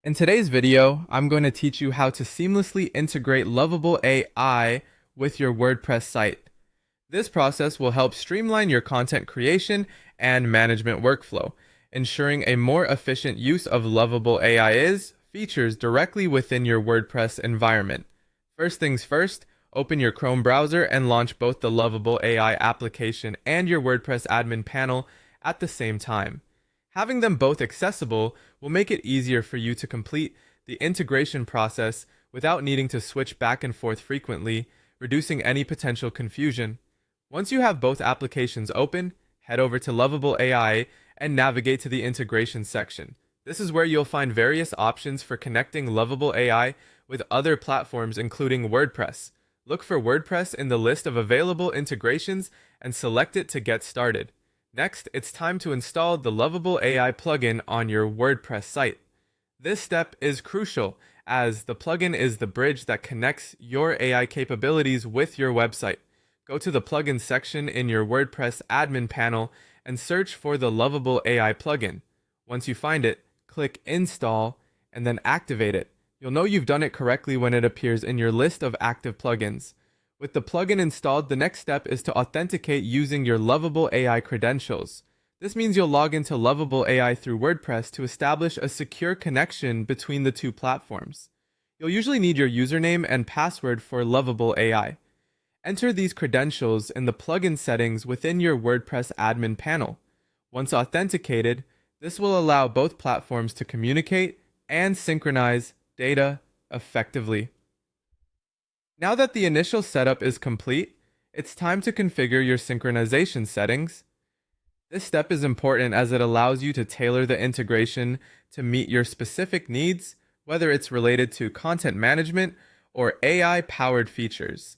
In today's video, I'm going to teach you how to seamlessly integrate Lovable AI with your WordPress site. This process will help streamline your content creation and management workflow, ensuring a more efficient use of Lovable AI's features directly within your WordPress environment. First things first, open your Chrome browser and launch both the Lovable AI application and your WordPress admin panel at the same time. Having them both accessible will make it easier for you to complete the integration process without needing to switch back and forth frequently, reducing any potential confusion. Once you have both applications open, head over to Lovable AI and navigate to the integration section. This is where you'll find various options for connecting Lovable AI with other platforms including WordPress. Look for WordPress in the list of available integrations and select it to get started. Next, it's time to install the Lovable AI plugin on your WordPress site. This step is crucial as the plugin is the bridge that connects your AI capabilities with your website. Go to the plugin section in your WordPress admin panel and search for the Lovable AI plugin. Once you find it, click Install and then activate it. You'll know you've done it correctly when it appears in your list of active plugins. With the plugin installed, the next step is to authenticate using your Lovable AI credentials. This means you'll log into Lovable AI through WordPress to establish a secure connection between the two platforms. You'll usually need your username and password for Lovable AI. Enter these credentials in the plugin settings within your WordPress admin panel. Once authenticated, this will allow both platforms to communicate and synchronize data effectively. Now that the initial setup is complete, it's time to configure your synchronization settings. This step is important as it allows you to tailor the integration to meet your specific needs, whether it's related to content management or AI-powered features.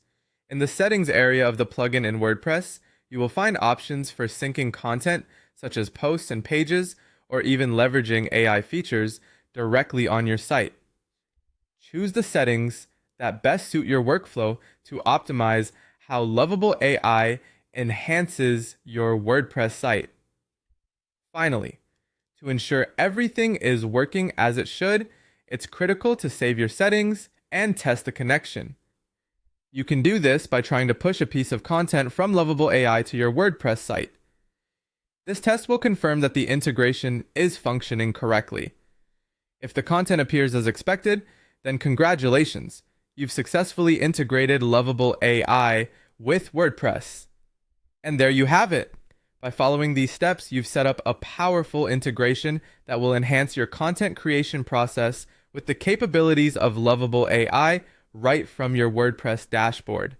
In the settings area of the plugin in WordPress, you will find options for syncing content such as posts and pages, or even leveraging AI features directly on your site. Choose the settings that best suit your workflow to optimize how Lovable AI enhances your WordPress site. Finally, to ensure everything is working as it should, it's critical to save your settings and test the connection. You can do this by trying to push a piece of content from Lovable AI to your WordPress site. This test will confirm that the integration is functioning correctly. If the content appears as expected, then congratulations! You've successfully integrated Lovable AI with WordPress. And there you have it. By following these steps, you've set up a powerful integration that will enhance your content creation process with the capabilities of Lovable AI right from your WordPress dashboard.